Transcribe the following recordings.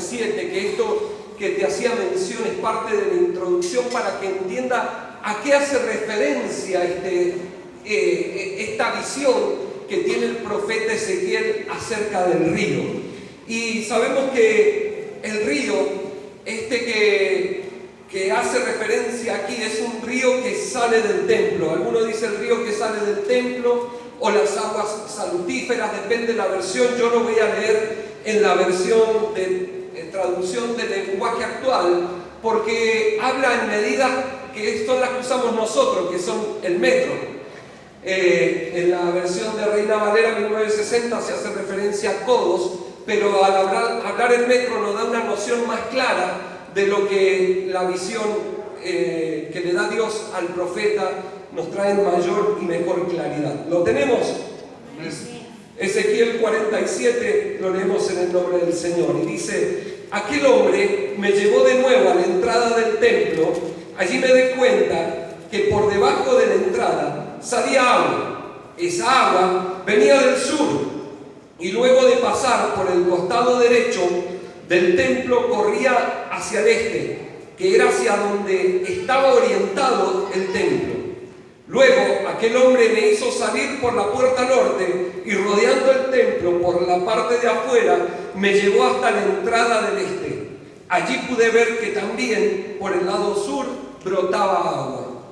47, que esto que te hacía mención es parte de la introducción para que entienda a qué hace referencia esta visión que tiene el profeta Ezequiel acerca del río. Y sabemos que el río, que hace referencia aquí, es un río que sale del templo. Algunos dicen el río que sale del templo o las aguas salutíferas, depende de la versión. Yo lo voy a leer en la versión de traducción del lenguaje actual, porque habla en medidas que son las que usamos nosotros, que son el metro. En la versión de Reina Valera 1960 se hace referencia a codos, pero al hablar el metro nos da una noción más clara de lo que la visión que le da Dios al profeta nos trae en mayor y mejor claridad. ¿Lo tenemos? Ezequiel 47, lo leemos en el nombre del Señor, y dice: aquel hombre me llevó de nuevo a la entrada del templo. Allí me di cuenta que por debajo de la entrada salía agua. Esa agua venía del sur, y luego de pasar por el costado derecho del templo corría hacia el este, que era hacia donde estaba orientado el templo. Luego aquel hombre me hizo salir por la puerta norte, y rodeando el templo por la parte de afuera me llevó hasta la entrada del este. Allí pude ver que también por el lado sur brotaba agua.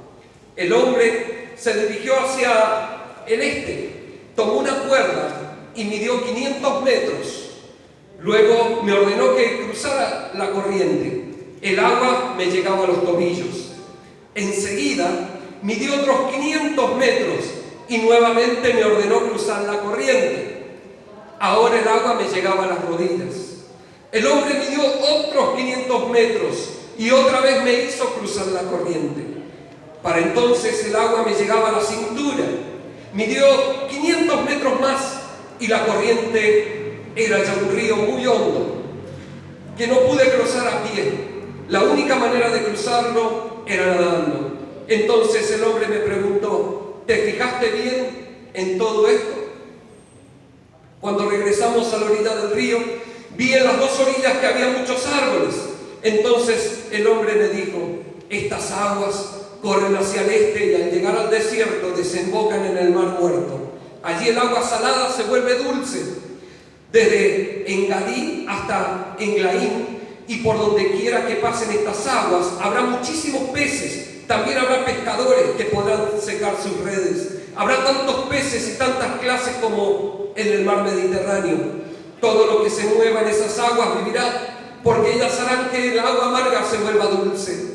El hombre se dirigió hacia el este, tomó una cuerda y midió 500 metros. Luego me ordenó que cruzara la corriente. El agua me llegaba a los tobillos. Enseguida midió otros 500 metros y nuevamente me ordenó cruzar la corriente. Ahora el agua me llegaba a las rodillas. El hombre midió otros 500 metros y otra vez me hizo cruzar la corriente. Para entonces el agua me llegaba a la cintura. Midió 500 metros más y la corriente era ya un río muy hondo que no pude cruzar a pie. La única manera de cruzarlo era nadando. Entonces el hombre me preguntó: ¿te fijaste bien en todo esto? Cuando regresamos a la orilla del río, vi en las dos orillas que había muchos árboles. Entonces el hombre me dijo: estas aguas corren hacia el este y al llegar al desierto desembocan en el mar muerto. Allí el agua salada se vuelve dulce, desde Engadí hasta Englaín, y por donde quiera que pasen estas aguas habrá muchísimos peces. También habrá pescadores que podrán secar sus redes. Habrá tantos peces y tantas clases como en el mar Mediterráneo. Todo lo que se mueva en esas aguas vivirá, porque ellas harán que el agua amarga se vuelva dulce.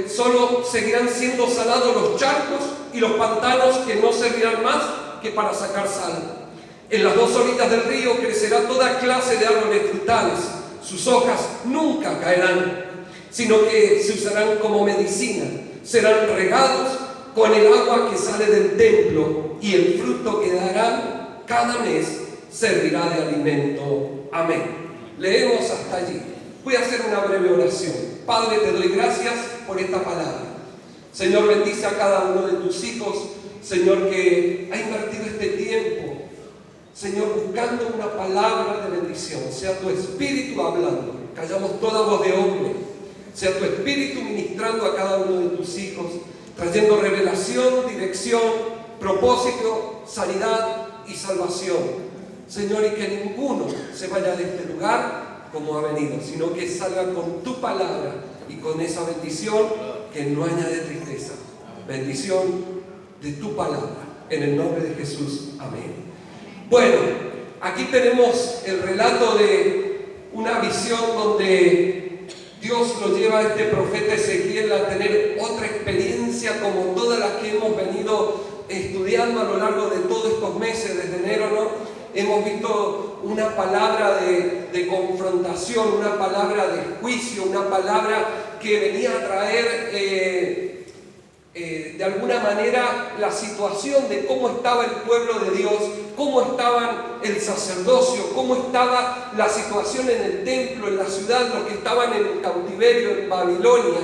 Solo seguirán siendo salados los charcos y los pantanos, que no servirán más que para sacar sal. En las dos orillas del río crecerá toda clase de árboles frutales. Sus hojas nunca caerán, sino que se usarán como medicina. Serán regados con el agua que sale del templo, y el fruto que darán cada mes servirá de alimento. Amén. Leemos hasta allí. Voy a hacer una breve oración. Padre, te doy gracias por esta palabra. Señor, bendice a cada uno de tus hijos, Señor, que ha invertido este tiempo, Señor, buscando una palabra de bendición. Sea tu Espíritu hablando. Callamos toda voz de hombre. Sea tu Espíritu ministrando a cada uno de tus hijos, trayendo revelación, dirección, propósito, sanidad y salvación. Señor, y que ninguno se vaya de este lugar como ha venido, sino que salga con tu palabra y con esa bendición que no añade tristeza. Bendición de tu palabra. En el nombre de Jesús. Amén. Bueno, aquí tenemos el relato de una visión donde Dios lo lleva a este profeta Ezequiel a tener otra experiencia como todas las que hemos venido estudiando a lo largo de todos estos meses, desde enero, ¿no? Hemos visto una palabra de confrontación, una palabra de juicio, una palabra que venía a traer de alguna manera la situación de cómo estaba el pueblo de Dios, cómo estaba el sacerdocio, cómo estaba la situación en el templo, en la ciudad, los que estaban en cautiverio en Babilonia.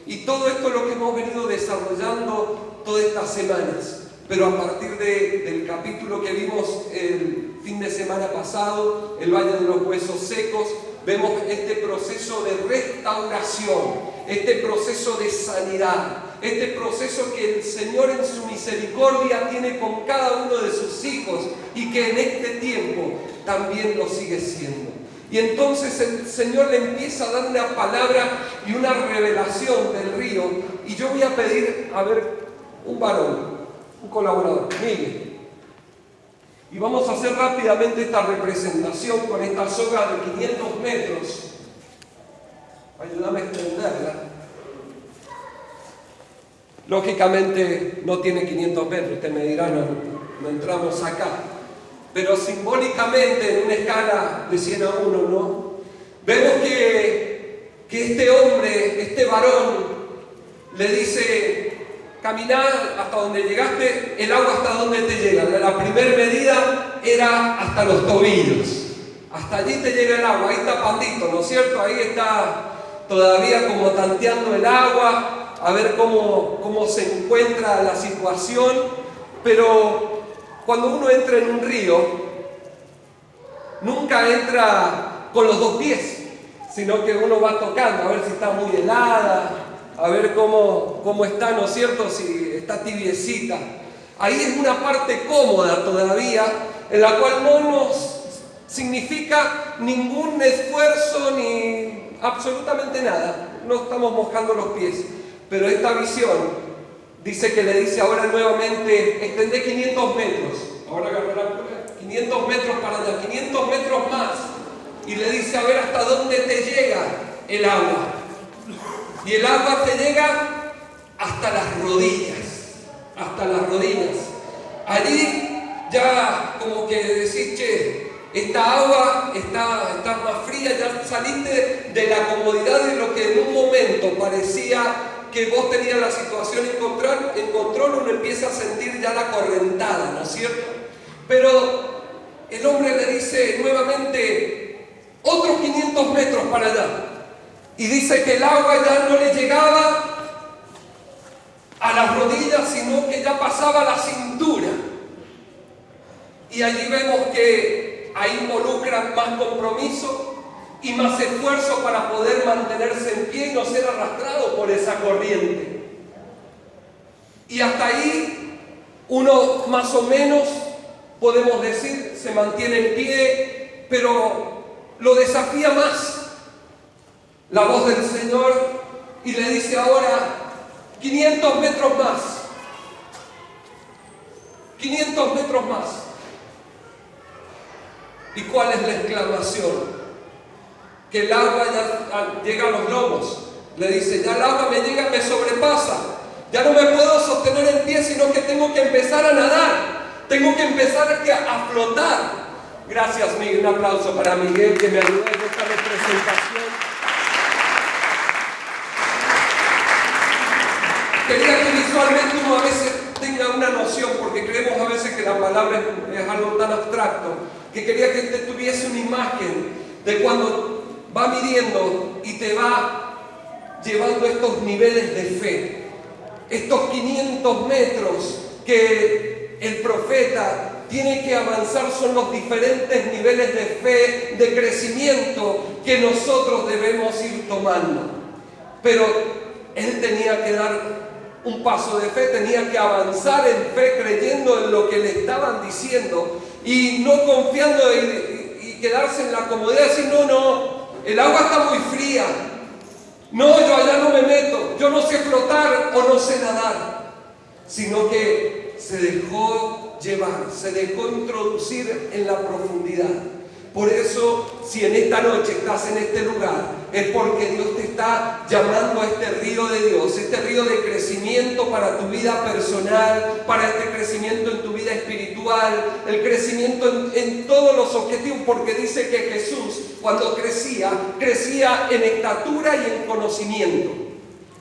Y todo esto es lo que hemos venido desarrollando todas estas semanas. Pero a partir del capítulo que vimos el fin de semana pasado, el Valle de los Huesos Secos, vemos este proceso de restauración, este proceso de sanidad, este proceso que el Señor en su misericordia tiene con cada uno de sus hijos y que en este tiempo también lo sigue siendo. Y entonces el Señor le empieza a dar una palabra y una revelación del río. Y yo voy a pedir, a ver, un varón, un colaborador, Miguel. Y vamos a hacer rápidamente esta representación con esta soga de 500 metros. Ayúdame a extenderla. Lógicamente no tiene 500 metros, usted me dirá, no entramos acá. Pero simbólicamente, en una escala de 100 a 1, ¿no? Vemos que este hombre, este varón, le dice: caminá hasta donde llegaste, el agua hasta donde te llega. La primera medida era hasta los tobillos. Hasta allí te llega el agua, ahí está Pandito, ¿no es cierto? Ahí está todavía como tanteando el agua, a ver cómo se encuentra la situación. Pero cuando uno entra en un río, nunca entra con los dos pies, sino que uno va tocando, a ver si está muy helada, a ver cómo está, ¿no es cierto?, si está tibiecita. Ahí es una parte cómoda todavía, en la cual no nos significa ningún esfuerzo ni absolutamente nada. No estamos mojando los pies. Pero esta visión dice que le dice ahora nuevamente: extendé 500 metros. Ahora agarra la cuerda, 500 metros para allá, 500 metros más. Y le dice: a ver hasta dónde te llega el agua. Y el agua te llega hasta las rodillas. Hasta las rodillas. Allí ya como que decís: che, esta agua está más fría, ya saliste de la comodidad de lo que en un momento parecía que vos tenías la situación en control, uno empieza a sentir ya la correntada, ¿no es cierto? Pero el hombre le dice nuevamente: otros 500 metros para allá. Y dice que el agua ya no le llegaba a las rodillas, sino que ya pasaba a la cintura. Y allí vemos que ahí involucran más compromiso y más esfuerzo para poder mantenerse en pie y no ser arrastrado por esa corriente. Y hasta ahí uno más o menos, podemos decir, se mantiene en pie, pero lo desafía más la voz del Señor y le dice ahora: 500 metros más, 500 metros más. ¿Y cuál es la exclamación? Que el agua ya llega a los lomos. Le dice: ya el agua me llega, me sobrepasa. Ya no me puedo sostener en pie, sino que tengo que empezar a nadar. Tengo que empezar a flotar. Gracias, Miguel. Un aplauso para Miguel, que me ayudó en esta representación. Quería que visualmente uno a veces tenga una noción, porque creemos a veces que la palabra es algo tan abstracto, que quería que te tuviese una imagen de cuando va midiendo y te va llevando estos niveles de fe, estos 500 metros que el profeta tiene que avanzar. Son los diferentes niveles de fe, de crecimiento que nosotros debemos ir tomando. Pero él tenía que dar un paso de fe, tenía que avanzar en fe, creyendo en lo que le estaban diciendo y no confiando y quedarse en la comodidad de decir: no, el agua está muy fría, no, yo allá no me meto, yo no sé flotar o no sé nadar, sino que se dejó llevar, se dejó introducir en la profundidad. Por eso, si en esta noche estás en este lugar, es porque Dios te está llamando a este río de Dios, este río de crecimiento para tu vida personal, para este crecimiento en tu vida espiritual, el crecimiento en todos los objetivos, porque dice que Jesús, cuando crecía en estatura y en conocimiento.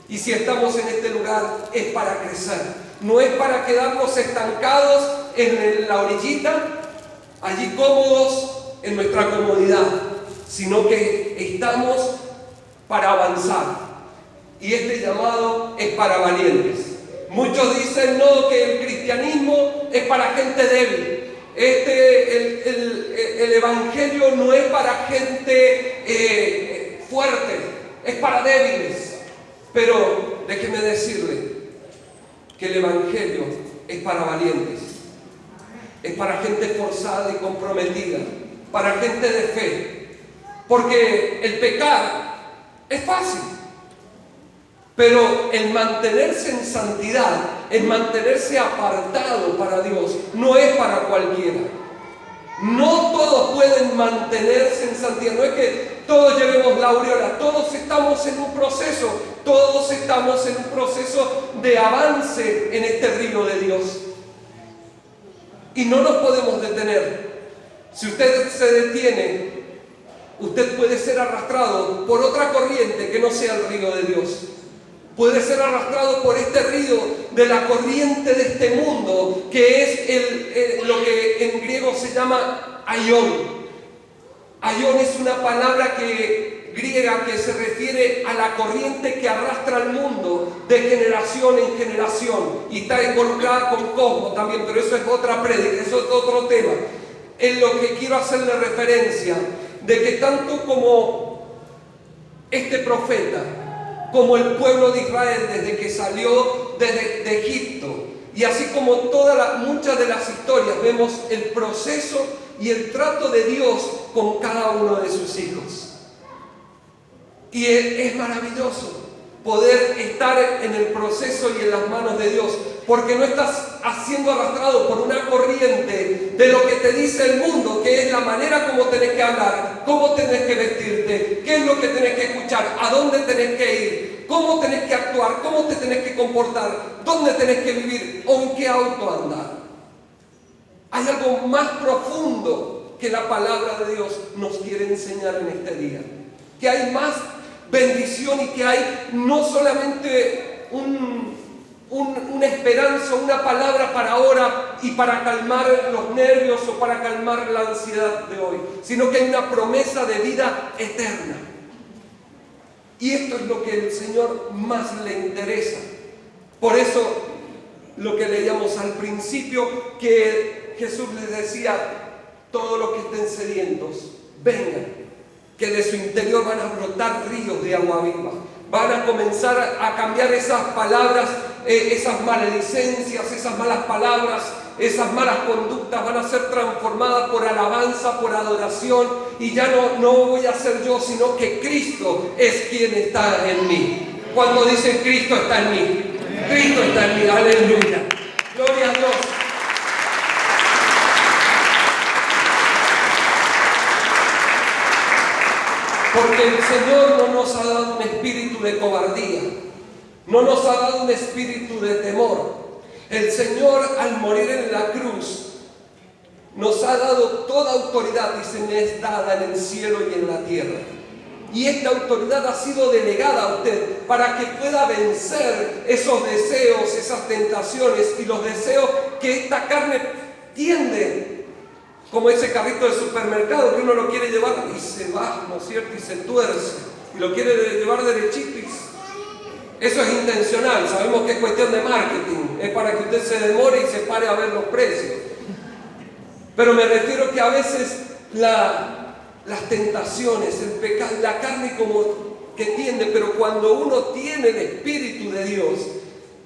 Y si estamos en este lugar, es para crecer, no es para quedarnos estancados en la orillita, allí cómodos, en nuestra comodidad, sino que estamos para avanzar. Y este llamado es para valientes. Muchos dicen: no, que el cristianismo es para gente débil. El evangelio no es para gente fuerte, es para débiles. Pero déjeme decirle que el evangelio es para valientes, es para gente esforzada y comprometida, para gente de fe. Porque el pecar es fácil, pero el mantenerse en santidad, el mantenerse apartado para Dios, no es para cualquiera. No todos pueden mantenerse en santidad. No es que todos llevemos la aureola. Todos estamos en un proceso. Todos estamos en un proceso de avance en este río de Dios. Y no nos podemos detener. Si usted se detiene, usted puede ser arrastrado por otra corriente que no sea el río de Dios. Puede ser arrastrado por este río de la corriente de este mundo, que es lo que en griego se llama aion. Aion es una palabra griega que se refiere a la corriente que arrastra al mundo de generación en generación. Y está involucrada con cosmos también, pero eso es otra prédica, eso es otro tema. En lo que quiero hacerle referencia, de que tanto como este profeta, como el pueblo de Israel desde que salió de Egipto, y así como muchas de las historias, vemos el proceso y el trato de Dios con cada uno de sus hijos. Y es maravilloso poder estar en el proceso y en las manos de Dios, porque no estás siendo arrastrado por una corriente de lo que te dice el mundo, que es la manera como tenés que hablar, cómo tenés que vestirte, qué es lo que tenés que escuchar, a dónde tenés que ir, cómo tenés que actuar, cómo te tenés que comportar, dónde tenés que vivir o en qué auto andar. Hay algo más profundo que la palabra de Dios nos quiere enseñar en este día, que hay más bendición y que hay no solamente una esperanza, una palabra para ahora y para calmar los nervios o para calmar la ansiedad de hoy, sino que hay una promesa de vida eterna. Y esto es lo que el Señor más le interesa. Por eso lo que leíamos al principio, que Jesús les decía: todos los que estén sedientos, vengan, que de su interior van a brotar ríos de agua viva. Van a comenzar a cambiar esas palabras, esas maledicencias, esas malas palabras, esas malas conductas van a ser transformadas por alabanza, por adoración. Y ya no voy a ser yo, sino que Cristo es quien está en mí. Cuando dicen Cristo está en mí, Cristo está en mí, aleluya, gloria a Dios. Porque el Señor no nos ha dado un espíritu de cobardía, no nos ha dado un espíritu de temor. El Señor, al morir en la cruz, nos ha dado toda autoridad, y se me es dada en el cielo y en la tierra. Y esta autoridad ha sido delegada a usted para que pueda vencer esos deseos, esas tentaciones y los deseos que esta carne tiende. Como ese carrito de supermercado que uno lo quiere llevar y se va, ¿no es cierto? Y se tuerce. Y lo quiere llevar derechito. Eso es intencional. Sabemos que es cuestión de marketing. Es para que usted se demore y se pare a ver los precios. Pero me refiero que a veces las tentaciones, el pecado, la carne como que tiende, pero cuando uno tiene el Espíritu de Dios,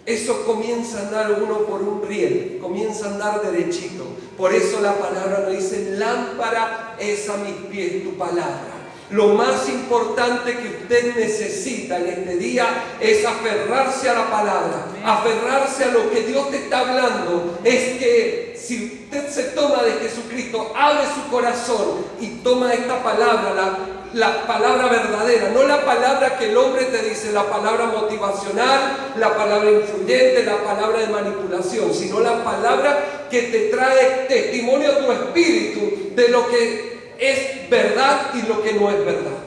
eso comienza a andar uno por un riel, comienza a andar derechito. Por eso la palabra nos dice: lámpara es a mis pies tu palabra. Lo más importante que usted necesita en este día es aferrarse a la palabra, aferrarse a lo que Dios te está hablando. Es que si usted se toma de Jesucristo, abre su corazón y toma esta palabra, la palabra verdadera, no la palabra que el hombre te dice, la palabra motivacional, la palabra influyente, la palabra de manipulación, sino la palabra que te trae testimonio a tu espíritu de lo que es verdad y lo que no es verdad.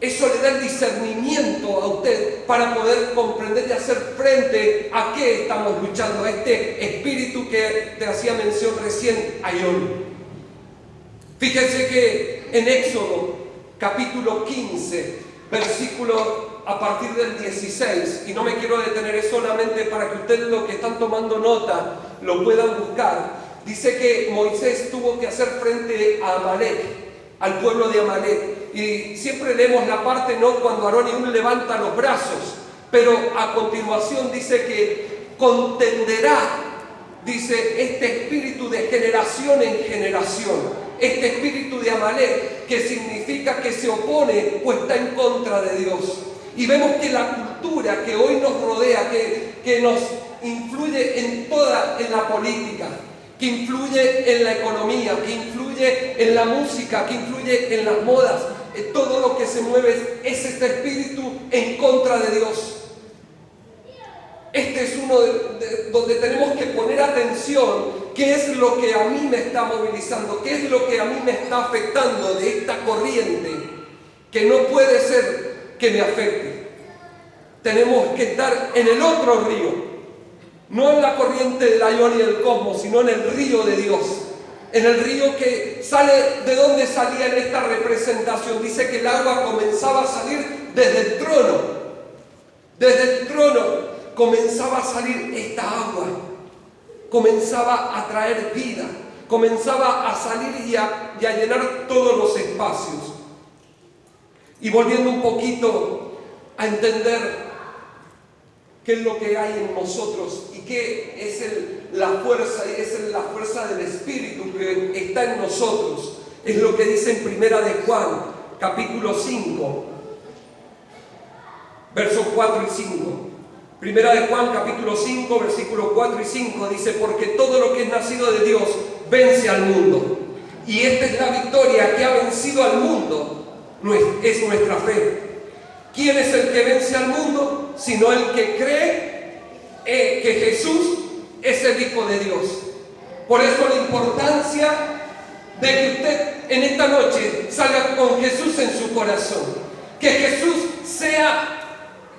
Eso le da el discernimiento a usted para poder comprender y hacer frente a qué estamos luchando, a este espíritu que te hacía mención recién, aion. Fíjense que en Éxodo capítulo 15, versículo a partir del 16, y no me quiero detener, es solamente para que ustedes, los que están tomando nota, lo puedan buscar. dice que Moisés tuvo que hacer frente a Amalek, al pueblo de Amalek. Y siempre leemos la parte, ¿no?, cuando Aarón y Hur levantan los brazos, pero a continuación dice que contenderá, dice, este espíritu de generación en generación, este espíritu de Amalek, que significa que se opone o está en contra de Dios. Y vemos que la cultura que hoy nos rodea, que nos influye en la política, que influye en la economía, que influye en la música, que influye en las modas, todo lo que se mueve es este espíritu en contra de Dios. Este es uno donde tenemos que poner atención. ¿Qué es lo que a mí me está movilizando? ¿Qué es lo que a mí me está afectando de esta corriente que no puede ser que me afecte? Tenemos que estar en el otro río, no en la corriente de la Ion y del cosmos, sino en el río de Dios, en el río que sale. ¿De dónde salía en esta representación? Dice que el agua comenzaba a salir desde el trono. Desde el trono comenzaba a salir esta agua, comenzaba a traer vida, comenzaba a salir y a llenar todos los espacios. Y volviendo un poquito a entender qué es lo que hay en nosotros y qué es la fuerza, y es la fuerza del Espíritu que está en nosotros, es lo que dice en Primera de Juan, capítulo 5, versos 4 y 5. Primera de Juan, capítulo 5, versículos 4 y 5, dice: porque todo lo que es nacido de Dios vence al mundo. Y esta es la victoria que ha vencido al mundo, es nuestra fe. ¿Quién es el que vence al mundo? Sino el que cree que Jesús es el Hijo de Dios. Por eso la importancia de que usted en esta noche salga con Jesús en su corazón. Que Jesús sea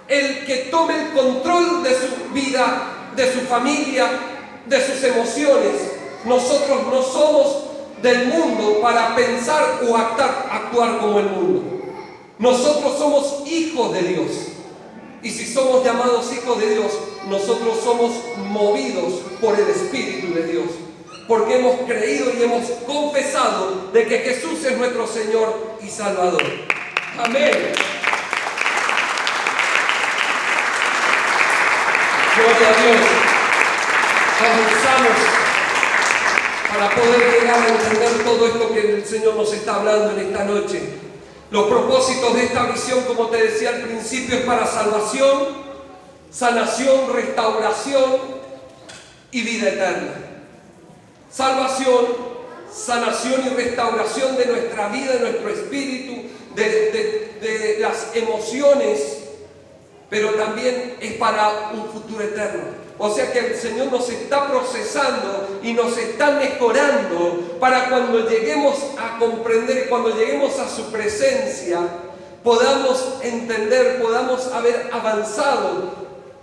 el que tome el control de su vida, de su familia, de sus emociones. Nosotros no somos del mundo para pensar o actuar como el mundo. Nosotros somos hijos de Dios. Y si somos llamados hijos de Dios, nosotros somos movidos por el Espíritu de Dios. Porque hemos creído y hemos confesado de que Jesús es nuestro Señor y Salvador. Amén. Gloria a Dios. Comenzamos para poder llegar a entender todo esto que el Señor nos está hablando en esta noche. Los propósitos de esta visión, como te decía al principio, es para salvación, sanación, restauración y vida eterna. Salvación, sanación y restauración de nuestra vida, de nuestro espíritu, de las emociones, pero también es para un futuro eterno. O sea que el Señor nos está procesando y nos está mejorando para cuando lleguemos a comprender, cuando lleguemos a su presencia, podamos entender, podamos haber avanzado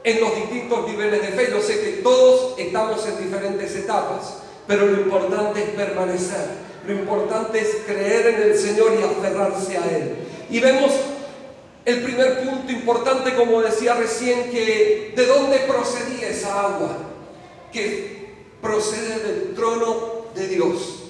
en los distintos niveles de fe. Yo sé que todos estamos en diferentes etapas, pero lo importante es permanecer. Lo importante es creer en el Señor y aferrarse a Él. Y vemos el primer punto importante, como decía recién, que ¿de dónde procedía esa agua? Que procede del trono de Dios.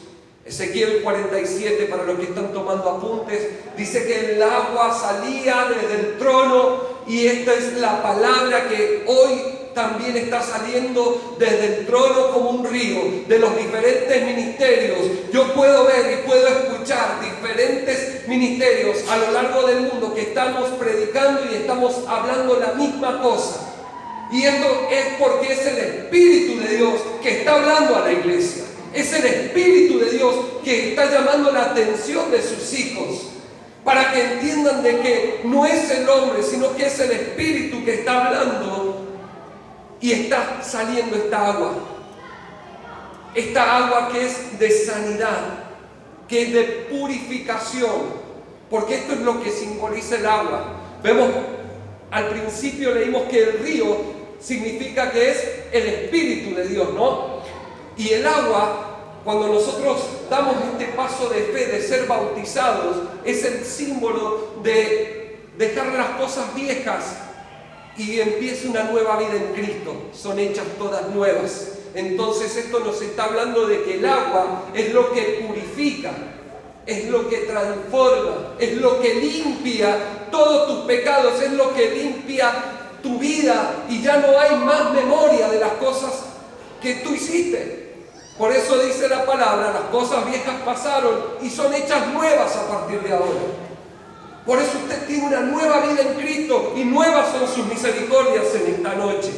Ezequiel 47, para los que están tomando apuntes, dice que el agua salía desde el trono, y esta es la palabra que hoy también está saliendo desde el trono como un río, de los diferentes ministerios. Yo puedo ver y puedo escuchar diferentes ministerios a lo largo del mundo que estamos predicando y estamos hablando la misma cosa. Y esto es porque es el Espíritu de Dios que está hablando a la iglesia. Es el Espíritu de Dios que está llamando la atención de sus hijos, para que entiendan de que no es el hombre, sino que es el Espíritu que está hablando. Y está saliendo esta agua que es de sanidad, que es de purificación, porque esto es lo que simboliza el agua. Vemos, al principio leímos que el río significa que es el Espíritu de Dios, ¿no? Y el agua, cuando nosotros damos este paso de fe, de ser bautizados, es el símbolo de dejar las cosas viejas y empieza una nueva vida en Cristo. Son hechas todas nuevas. entonces esto nos está hablando de que el agua es lo que purifica, es lo que transforma, es lo que limpia todos tus pecados, es lo que limpia tu vida y ya no hay más memoria de las cosas que tú hiciste. Por eso dice la palabra, las cosas viejas pasaron y son hechas nuevas a partir de ahora. Por eso usted tiene una nueva vida en Cristo y nuevas son sus misericordias en esta noche.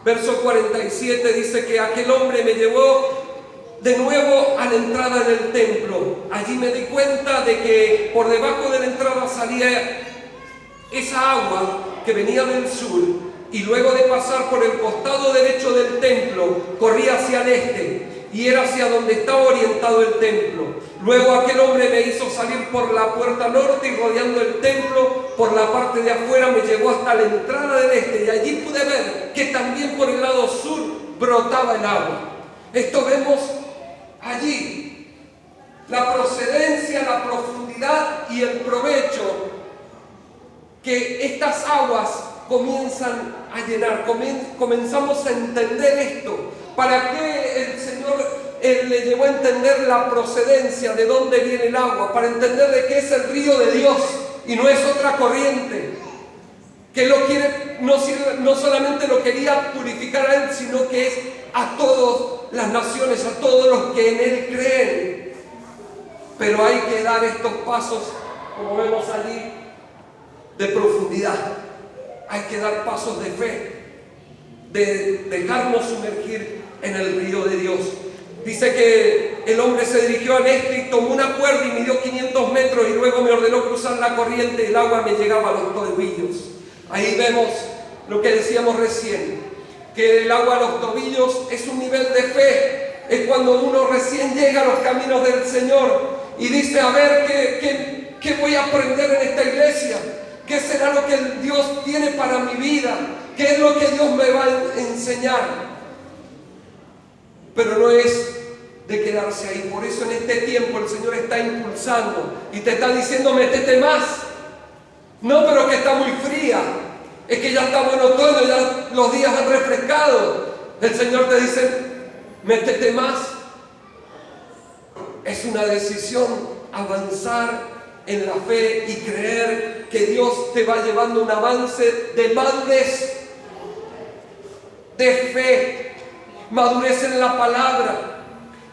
Verso 47 dice que aquel hombre me llevó de nuevo a la entrada del templo. Allí me di cuenta de que por debajo de la entrada salía esa agua que venía del sur y luego de pasar por el costado derecho del templo corría hacia el este y era hacia donde estaba orientado el templo. Luego aquel hombre me hizo salir por la puerta norte y rodeando el templo por la parte de afuera me llevó hasta la entrada del este y allí pude ver que también por el lado sur brotaba el agua. Esto vemos allí, la procedencia, la profundidad y el provecho que estas aguas comienzan a llenar. Comenzamos a entender esto. ¿Para qué el Señor le llevó a entender la procedencia, de dónde viene el agua? Para entender de que es el río de Dios y no es otra corriente. Que Él lo quiere, no solamente lo quería purificar a Él, sino que es a todas las naciones, a todos los que en Él creen. Pero hay que dar estos pasos, como vemos allí, de profundidad. Hay que dar pasos de fe, de dejarnos sumergir en el río de Dios. Dice que el hombre se dirigió al este y tomó una cuerda y midió 500 metros y luego me ordenó cruzar la corriente y el agua me llegaba a los tobillos. Ahí vemos lo que decíamos recién, que el agua a los tobillos es un nivel de fe. Es cuando uno recién llega a los caminos del Señor y dice, a ver, ¿qué voy a aprender en esta iglesia? ¿Qué será lo que Dios tiene para mi vida? ¿Qué es lo que Dios me va a enseñar? Pero no es de quedarse ahí. Por eso en este tiempo el Señor está impulsando y te está diciendo, métete más. No, pero que está muy fría. Es que ya estamos en otoño, ya los días han refrescado. El Señor te dice, métete más. Es una decisión avanzar en la fe y creer que Dios te va llevando un avance de madurez, de fe, madurez en la palabra,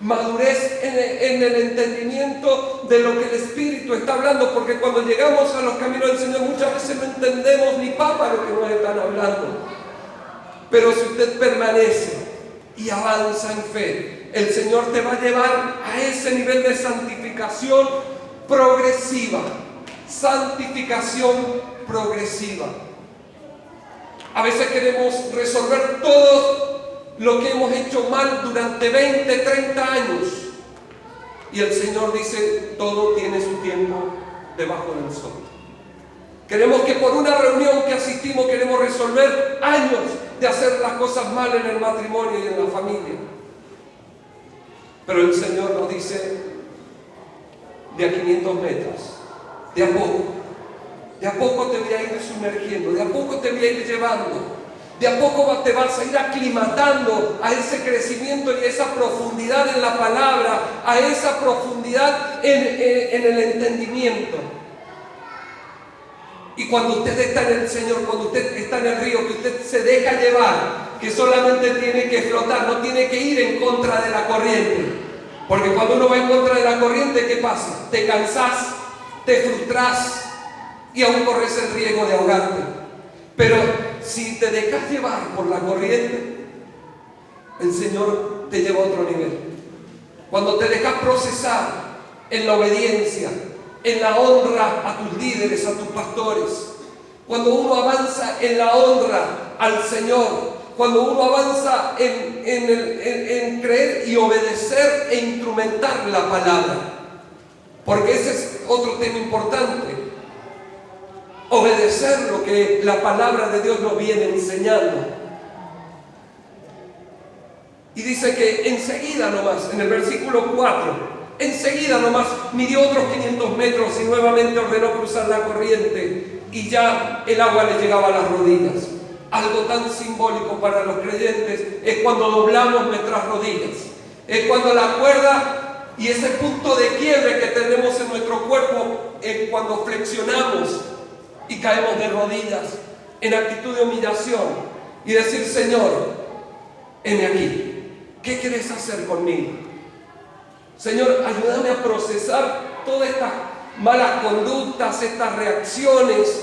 madurez en el entendimiento de lo que el Espíritu está hablando, porque cuando llegamos a los caminos del Señor muchas veces no entendemos ni papa lo que nos están hablando. Pero si usted permanece y avanza en fe, el Señor te va a llevar a ese nivel de santificación progresiva, santificación progresiva. A veces queremos resolver todo lo que hemos hecho mal durante 20, 30 años y el Señor dice, todo tiene su tiempo debajo del sol. Queremos que por una reunión que asistimos queremos resolver años de hacer las cosas mal en el matrimonio y en la familia. Pero el Señor nos dice, de a 500 metros, de a poco te voy a ir sumergiendo, de a poco te voy a ir llevando, de a poco te vas a ir aclimatando a ese crecimiento y a esa profundidad en la palabra, a esa profundidad en el entendimiento. Y cuando usted está en el Señor, cuando usted está en el río, que usted se deja llevar, que solamente tiene que flotar, no tiene que ir en contra de la corriente. Porque cuando uno va en contra de la corriente, ¿qué pasa? Te cansás, te frustrás y aún corres el riesgo de ahogarte. Pero si te dejas llevar por la corriente, el Señor te lleva a otro nivel. Cuando te dejas procesar en la obediencia, en la honra a tus líderes, a tus pastores, cuando uno avanza en la honra al Señor, cuando uno avanza en creer y obedecer e instrumentar la palabra. Porque ese es otro tema importante. Obedecer lo que la palabra de Dios nos viene enseñando. Y dice que enseguida nomás, en el versículo 4, enseguida nomás midió otros 500 metros y nuevamente ordenó cruzar la corriente y ya el agua le llegaba a las rodillas. algo tan simbólico para los creyentes es cuando doblamos nuestras rodillas. Es cuando la cuerda y ese punto de quiebre que tenemos en nuestro cuerpo es cuando flexionamos y caemos de rodillas en actitud de humillación y decir: Señor, heme aquí. ¿Qué quieres hacer conmigo? Señor, ayúdame a procesar todas estas malas conductas, estas reacciones,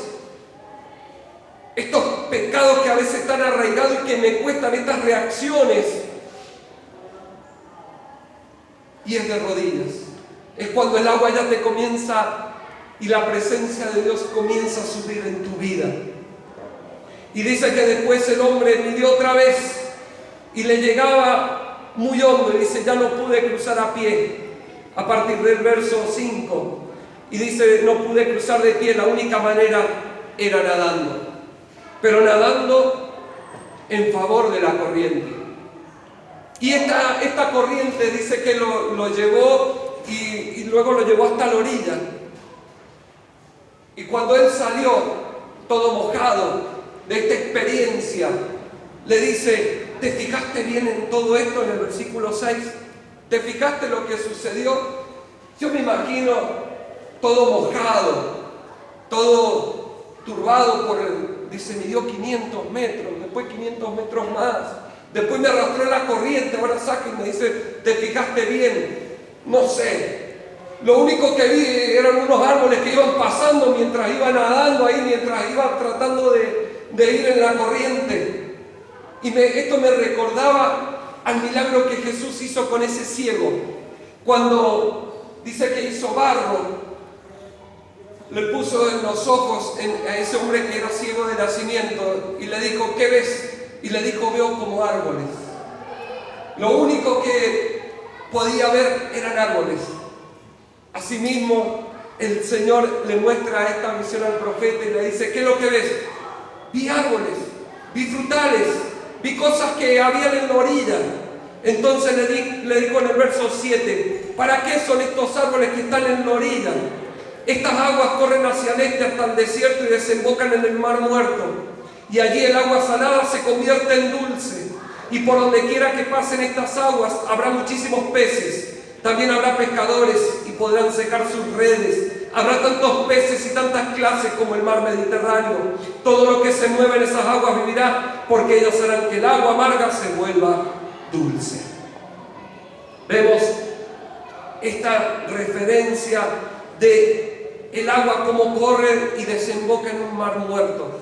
estos pecados que a veces están arraigados y que me cuestan estas reacciones. Y es de rodillas. Es cuando el agua ya te comienza y la presencia de Dios comienza a subir en tu vida. Y dice que después el hombre midió otra vez y le llegaba muy hondo, y dice: ya no pude cruzar a pie, a partir del verso 5. Y dice: no pude cruzar de pie, la única manera era nadando. Pero nadando en favor de la corriente. Y esta corriente dice que lo llevó y luego lo llevó hasta la orilla. Y cuando él salió, todo mojado de esta experiencia, le dice: ¿te fijaste bien en todo esto en el versículo 6? ¿Te fijaste lo que sucedió? Yo me imagino todo mojado, todo turbado por dice, midió 500 metros, después 500 metros más. Después me arrastró la corriente, ahora saca y me dice: ¿te fijaste bien? No sé. Lo único que vi eran unos árboles que iban pasando mientras iba nadando ahí, mientras iba tratando de ir en la corriente. Y esto me recordaba al milagro que Jesús hizo con ese ciego. Cuando dice que hizo barro, le puso en los ojos a ese hombre que era ciego de nacimiento y le dijo: ¿qué ves? Y le dijo: veo como árboles. Lo único que podía ver eran árboles. Asimismo, el Señor le muestra esta visión al profeta y le dice: ¿qué es lo que ves? Vi árboles, vi frutales, vi cosas que habían en la orilla. Entonces le dijo en el verso 7: ¿para qué son estos árboles que están en la orilla? Estas aguas corren hacia el este hasta el desierto y desembocan en el mar muerto. Y allí el agua salada se convierte en dulce. Y por donde quiera que pasen estas aguas habrá muchísimos peces. También habrá pescadores y podrán secar sus redes. Habrá tantos peces y tantas clases como el mar Mediterráneo. Todo lo que se mueve en esas aguas vivirá, porque ellas harán que el agua amarga se vuelva dulce. Vemos esta referencia de el agua como corre y desemboca en un mar muerto.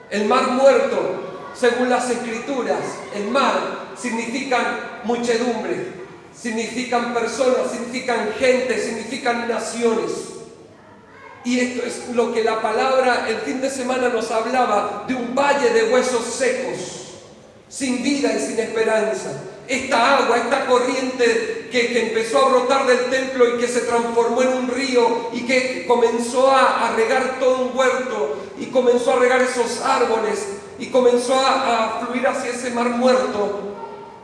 El mar muerto, según las escrituras, el mar significan muchedumbre, significan personas, significan gente, significan naciones. Y esto es lo que la palabra el fin de semana nos hablaba, de un valle de huesos secos, sin vida y sin esperanza. Esta agua, esta corriente que empezó a brotar del templo y que se transformó en un río y que comenzó a regar todo un huerto y comenzó a regar esos árboles y comenzó a fluir hacia ese mar muerto.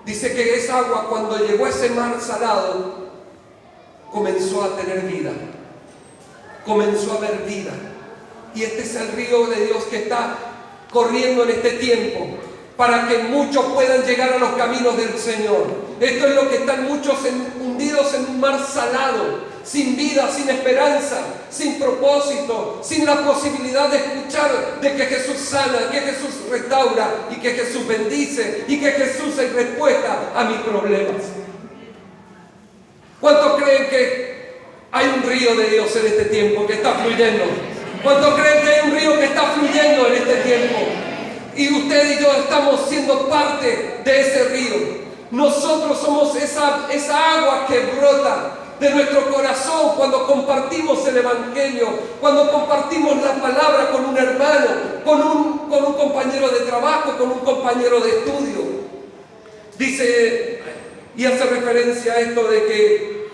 Dice que esa agua, cuando llegó a ese mar salado, comenzó a tener vida, comenzó a haber vida. Y este es el río de Dios que está corriendo en este tiempo, para que muchos puedan llegar a los caminos del Señor. Esto es lo que están muchos hundidos en un mar salado, sin vida, sin esperanza, sin propósito, sin la posibilidad de escuchar de que Jesús sana, que Jesús restaura y que Jesús bendice y que Jesús es respuesta a mis problemas. ¿Cuántos creen que hay un río de Dios en este tiempo que está fluyendo? ¿Cuántos creen que hay un río que está fluyendo en este tiempo? Y usted y yo estamos siendo parte de ese río. Nosotros somos esa agua que brota de nuestro corazón cuando compartimos el Evangelio, cuando compartimos la palabra con un hermano, con un compañero de trabajo, con un compañero de estudio. Dice, y hace referencia a esto de que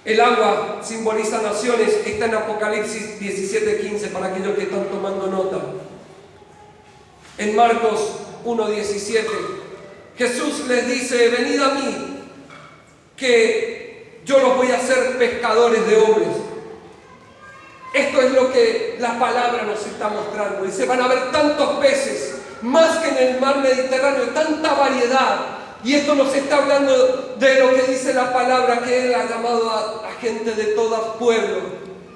el agua simboliza naciones. Está en Apocalipsis 17:15 para aquellos que están tomando nota. En Marcos 1:17 Jesús les dice: venid a mí, que yo los voy a hacer pescadores de hombres. esto es lo que la palabra nos está mostrando. Dice, van a haber tantos peces, más que en el mar Mediterráneo, tanta variedad. Y esto nos está hablando de lo que dice la palabra, que Él ha llamado a gente de todo pueblo,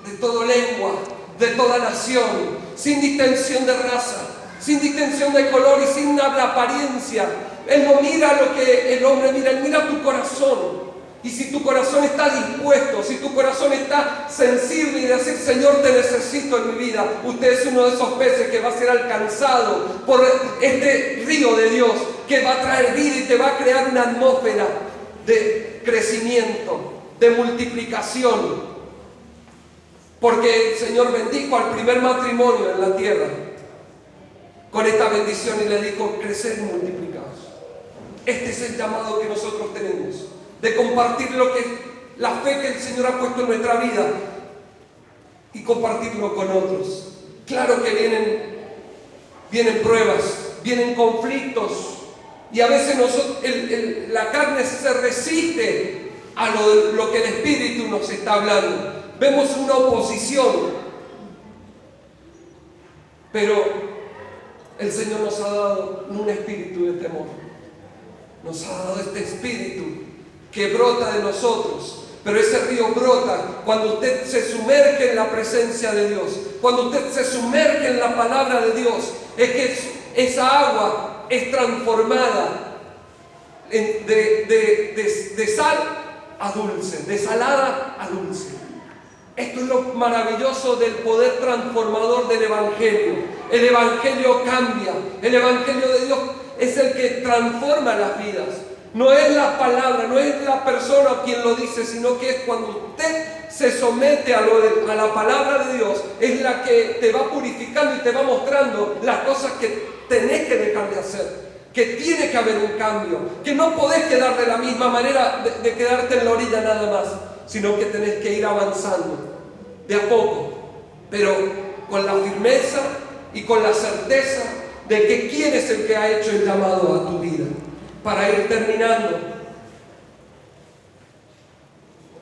de toda lengua, de toda nación, sin distinción de raza, sin distinción de color y sin apariencia. Él no mira lo que el hombre mira, Él mira tu corazón. Y si tu corazón está dispuesto, si tu corazón está sensible y decir, Señor, te necesito en mi vida, usted es uno de esos peces que va a ser alcanzado por este río de Dios, que va a traer vida y te va a crear una atmósfera de crecimiento, de multiplicación. Porque el Señor bendijo al primer matrimonio en la tierra con esta bendición y le dijo, crecer y multiplicaos. Este es el llamado que nosotros tenemos, de compartir lo que la fe que el Señor ha puesto en nuestra vida y compartirlo con otros. Claro que vienen pruebas, vienen conflictos y a veces la carne se resiste a lo que el Espíritu nos está hablando. Vemos una oposición, pero el Señor nos ha dado un espíritu de temor. Nos ha dado este espíritu que brota de nosotros, pero ese río brota cuando usted se sumerge en la presencia de Dios, cuando usted se sumerge en la palabra de Dios. Es que esa agua es transformada de sal a dulce, de salada a dulce. Esto es lo maravilloso del poder transformador del Evangelio. El Evangelio cambia, el Evangelio de Dios es el que transforma las vidas. No es la palabra, no es la persona quien lo dice, sino que es cuando usted se somete a la palabra de Dios, es la que te va purificando y te va mostrando las cosas que tenés que dejar de hacer, que tiene que haber un cambio, que no podés quedar de la misma manera de quedarte en la orilla nada más, sino que tenés que ir avanzando de a poco, pero con la firmeza y con la certeza de que quién es el que ha hecho el llamado a tu vida. Para ir terminando,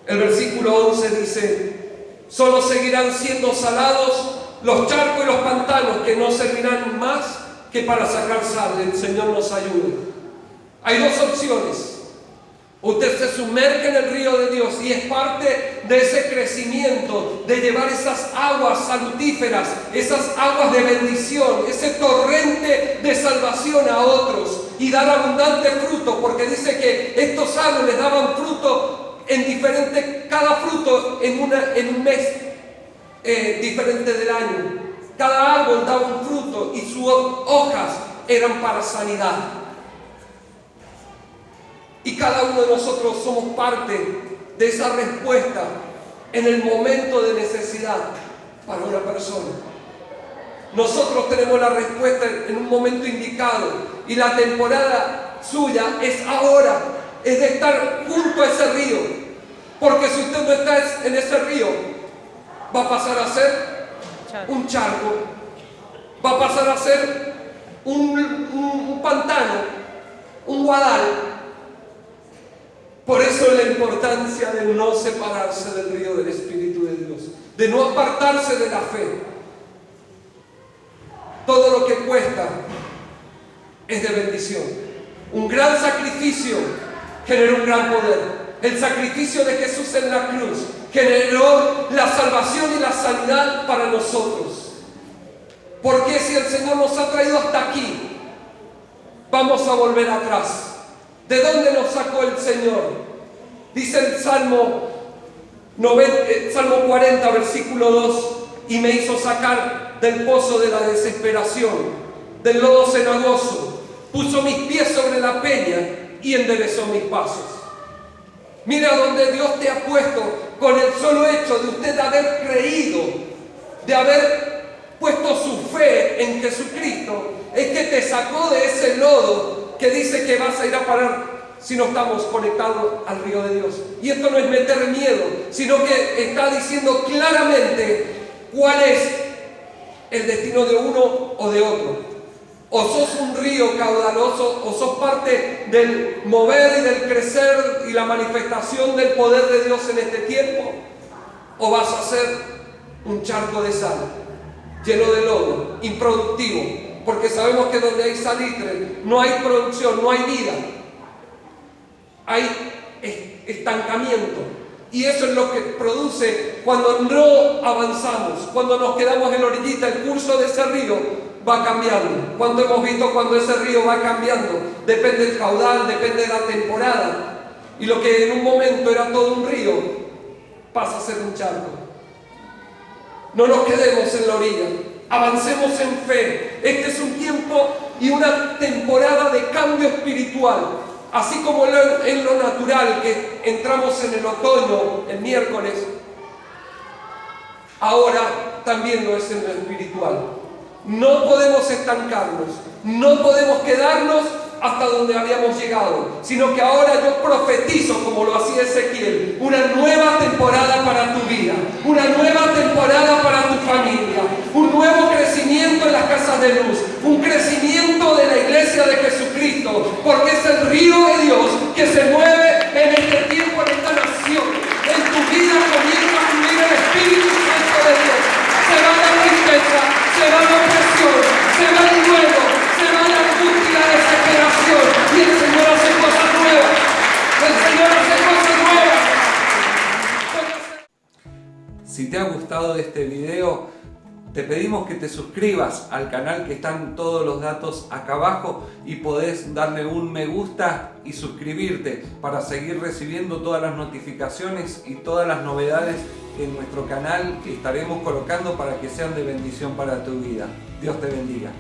el versículo 11 dice, solo seguirán siendo salados los charcos y los pantanos, que no servirán más que para sacar sal. El Señor nos ayude. Hay dos opciones. Usted se sumerge en el río de Dios y es parte de ese crecimiento, de llevar esas aguas salutíferas, esas aguas de bendición, ese torrente de salvación a otros y dar abundante fruto, porque dice que estos árboles daban fruto cada fruto en un mes diferente del año. Cada árbol daba un fruto y sus hojas eran para sanidad. Y cada uno de nosotros somos parte de esa respuesta en el momento de necesidad para una persona. Nosotros tenemos la respuesta en un momento indicado y la temporada suya es ahora, es de estar junto a ese río. Porque si usted no está en ese río, va a pasar a ser un charco, va a pasar a ser un pantano, un guadal. Por eso la importancia de no separarse del río del Espíritu de Dios, de no apartarse de la fe. Todo lo que cuesta es de bendición. Un gran sacrificio genera un gran poder. El sacrificio de Jesús en la cruz generó la salvación y la sanidad para nosotros. Porque si el Señor nos ha traído hasta aquí, vamos a volver atrás. ¿De dónde nos sacó el Señor? Dice el Salmo 40, versículo 2, y me hizo sacar del pozo de la desesperación, del lodo cenagoso, puso mis pies sobre la peña y enderezó mis pasos. Mira donde Dios te ha puesto con el solo hecho de usted haber creído, de haber puesto su fe en Jesucristo, es que te sacó de ese lodo que dice que vas a ir a parar si no estamos conectados al río de Dios. Y esto no es meter miedo, sino que está diciendo claramente cuál es el destino de uno o de otro. O sos un río caudaloso, o sos parte del mover y del crecer y la manifestación del poder de Dios en este tiempo, o vas a ser un charco de sal, lleno de lodo, improductivo, porque sabemos que donde hay salitre no hay producción, no hay vida, hay estancamiento. Y eso es lo que produce cuando no avanzamos, cuando nos quedamos en la orillita. El curso de ese río va cambiando. Cuando hemos visto cuando ese río va cambiando, depende del caudal, depende de la temporada. Y lo que en un momento era todo un río, pasa a ser un charco. No nos quedemos en la orilla, avancemos en fe. Este es un tiempo y una temporada de cambio espiritual. Así como en lo natural, que entramos en el otoño el miércoles, ahora también lo es en lo espiritual. No podemos estancarnos, no podemos quedarnos hasta donde habíamos llegado, sino que ahora yo profetizo, como lo hacía Ezequiel, una nueva temporada para tu vida, una nueva temporada para tu familia, un nuevo crecimiento en las casas de luz, un crecimiento de la iglesia de Jesucristo, porque es el río de Dios que se mueve en este tiempo, en esta nación. En tu vida comienza a fluir el Espíritu Santo de Dios. Se va la tristeza, se va la opresión, se va el duelo, se va la angustia y la desesperación, y el Señor hace cosas nuevas. El Señor hace cosas nuevas. Si te ha gustado este video, te pedimos que te suscribas al canal, que están todos los datos acá abajo, y podés darle un me gusta y suscribirte para seguir recibiendo todas las notificaciones y todas las novedades en nuestro canal que estaremos colocando para que sean de bendición para tu vida. Dios te bendiga.